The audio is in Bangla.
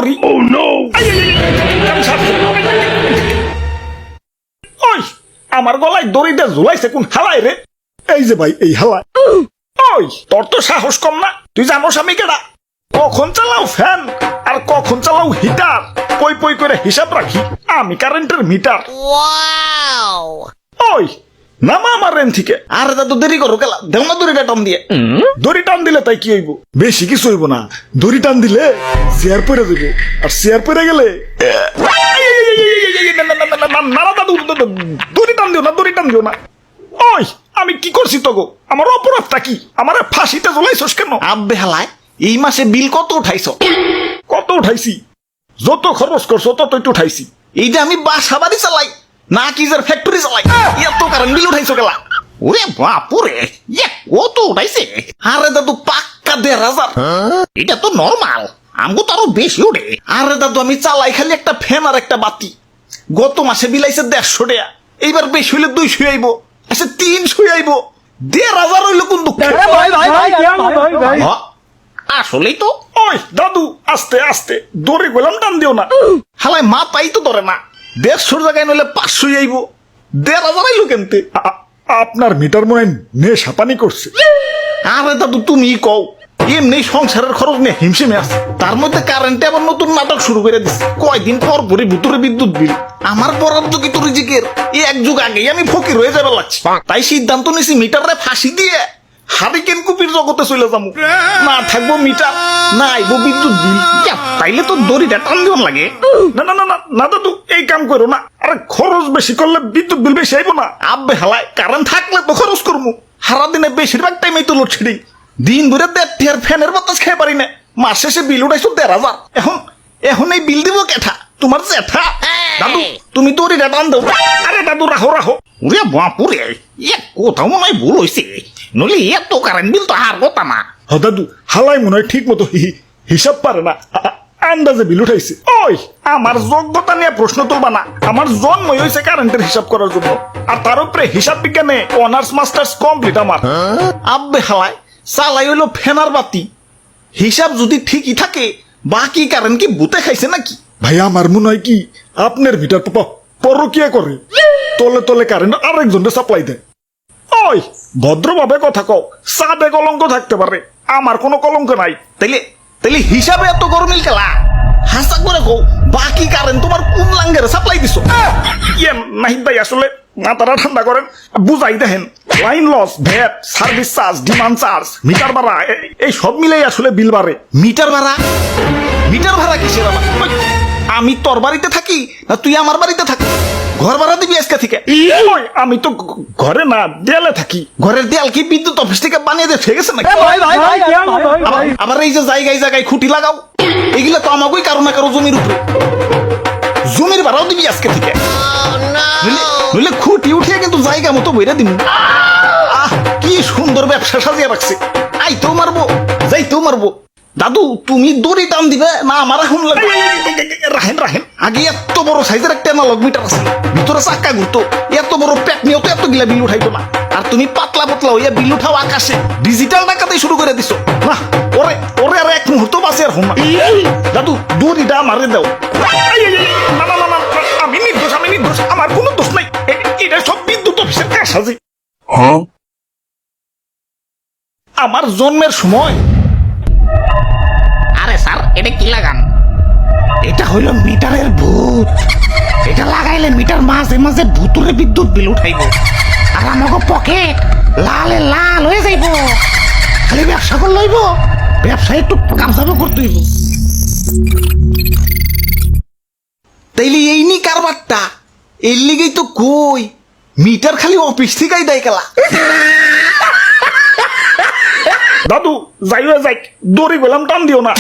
দড়ি। ওই আমার গলায় দড়িটা ঝুলাইছে কোন হালাই রে? এই যে ভাই এই হালায়। ওই তোর তো সাহস কম না, তুই জানোস আমি কেডা? কখন চালাও ফ্যান আর কখন চালাও হিটার, পই পই করে হিসাব রাখি আমি কারেন্টের মিটার। ওই নামা আমার রেন থেকে। আরে দাদু দেরি করো গেলা, দেও না দড়িটা টান দিয়ে। দড়ি টান দিলে তাই কি হইব? বেশি কিছু হইব না, দড়ি টান দিলে চেয়ার পরে দেবো, আর চেয়ার পরে গেলে না দাদু, দড়ি টান দিও না, দড়ি টান দিও না। ওই আমি কি করছি তোগো? আমার অপরাধটা কি? আমার ফাঁসিতে জ্বলাইছস কেন? আব্বে হালায়, এই মাসে বিল কত উঠাইছ? কত উঠাইছি? যত খরচ করছো তত একটু উঠাইছি। এইটা আমি বাসা বাড়ি চালাই না কি যার ফ্যাক্টরি চালাই, এত কারেন্ট বিল উঠাইছো গেলা? ওরে বাপুরে, কত উঠাইছে? আরে দাদু পাক্কা ১,৫০০। এটা তো নরমাল, আমগো তো আরো বেশি উঠে। আরে দাদু আমি চালাই খালি একটা ফ্যান আর একটা বাতি, গত মাসে বিলাইছে ১৫০ টাকা, এইবার বেশি হইলে ২০০ আইব, আচ্ছা ৩০০ আইব, ১,৫০০ হইলো কোন দুঃখ? আসলেই তো। ওই দাদু আস্তে আস্তে, দড়ি গেলাম টান দিও না। হালায় মাথাই তো ধরে না, ১৫০ জায়গায় নইলে ৫০০ আইব, ১,৫০০ আইলো কেনতে? আপনার মিটার মনে হয় নেশাপানি করছে। আরে দাদু তুমি কও, এমনি সংসারের খরচ নিয়ে হিমশিমে আছে, তার মধ্যে কারেন্টে আবার নতুন নাটক শুরু করে দিচ্ছে, কয়দিন পর পরই ভিতরে বিদ্যুৎ বিল। আমার বরাদ্দ কি তোর রিজিকের? এক যুগ আগেই আমি ফকির হয়ে যাবে লাগছি, তাই সিদ্ধান্ত নিছি মিটারে ফাঁসি দিয়ে হারিকেন কুপির জগতে চলে যাবো। না থাকবো মিটার, না আইবো বিদ্যুৎ বিল। তাইলে তো দড়িটা টান দিন লাগে। না না না না না দাদু, এই কাম করো না। আরে খরচ বেশি করলে বিদ্যুৎ বিল বেশি আইব না? আব্বে হালায়, কারেন্ট থাকলে তো খরচ করবো। সারা দিনে বেশিরভাগ টাইমে তো লোডশেডিং, দিন ধরে ১.৫ ফ্যানের বাতাস খেয়ে পারি না, মাস শেষে বিল উঠাইছো ১,৫০০। এখন এখন এই বিল দিব কেঠা? তোমার জেঠা। দাদু তুমি তো ওরি টান দাও। আরে দাদু রাখো রাখো। ওরে বাপুরে, কোথাও মনে হয় ভুল হয়েছে, নইলে এত কারেন্ট বিল তো আর কথা না। হ দাদু, হালাই মনে হয় ঠিক মতো হিসাব পারে না, আন্দাজে বিল উঠাইছে। ওই আমার যোগ্যতা নিয়ে প্রশ্ন তুলবা না, আমার জন্মই হয়েছে কারেন্টের হিসাব করার জন্য, আর তার উপরে হিসাব বিজ্ঞানে অনার্স মাস্টার্স কমপ্লিট আমার। আব্বে হালায়, চালাই হইলো ফেনার বাতি, হিসাব যদি ঠিকই থাকে বাকি কারেন্ট কি ভূতে খাইছে নাকি? ভাই আমার মনে হয় কি আপনার মিটার পাপা পরকিয়া করে, তলে তলে কারেন্ট আরেকজনের সাপ্লাই দেয়। ওই ভদ্রভাবে কথা কও, সাদে কলঙ্ক থাকতে পারে, আমার কোনো কলঙ্ক নাই। তাইলে তাইলে হিসাবে এত গরমিল খেলা? হাসা করে কও, বাকি কারেন্ট তোমার কোন লাঙ্গের সাপ্লাই দিছো? ইয়ে নাহিদ ভাই, আসলে মাথাটা ঠান্ডা করেন, বুঝাই দেখেন। Line loss, VAT, service charge, demand charge, meter ভাড়া, এই সব মিলেই আসলে বিল বাড়ে। মিটার ভাড়া? মিটার ভাড়া কিসের আমার? আমি তোর বাড়িতে থাকি না তুই আমার বাড়িতে থাকি? ঘর ভাড়া দিবি আজকে থেকে? ওই আমি তো ঘরে না, দেয়ালে থাকি। ঘরের দেয়াল কি বিদ্যুৎ অফিস থেকে বানিয়ে দিয়ে ঠিক আছে নাকি? আবার এই যে জায়গায় জায়গায় খুঁটি লাগাও, এগুলো তো আমাকেই কারো না কারো জমির উপরে। জমির ভাড়াও দিবি আজকে থেকে, নইলে খুঁটি উঠিয়ে কিন্তু জায়গা মতো বইরা দিবি। কি সুন্দর ব্যবসা সাজিয়ে রাখছে, আইতেও মারবো যাইতেও মারবো। দাদু তুমি দড়ি টান দিবে না আমার এখন লাগবে? রাহেন রাহেন, আগে এত বড় সাইজের একটা অ্যানালগ মিটার আছে, ভিতরে চাক্কা ঘুরতো, এত বড় প্যাক নিয়েও তো এত গিলা বিল উঠাইতো না। আর তুমি পাতলা পাতলা হইয়া বিল উঠাও আকাশে, ডিজিটাল টাকাতেই শুরু করে দিছো না। ওরে ওরে আর এক মুহূর্ত বাঁচে আর হন না। দাদু দড়িটা আমারে দাও। না না না না, আমি নির্দোষ, আমি নির্দোষ, আমার কোনো দোষ নাই। এটা সব বিদ্যুৎ অফিসের কাজ সাজি। আমার জন্মের সময়। আরে স্যার এটা কি লাগান? এটা হইল মিটারের ভূত, এটা লাগাইলে মিটার মাঝে মাঝে ভূতুরে বিদ্যুৎ বিল উঠাইব, আর আমাকে পকেট লালে লাল হয়ে যাইব। খালি ব্যবসা করে লইব, ব্যবসা একটু কামসামো করতে হইব। তাইলে এই নি কারবারটা, এর লিগেই তো কই মিটার খালি অফিস থেকেই দেয় গেলা। দাদু যাইও যাই, দড়ি গেলাম টান দিও না।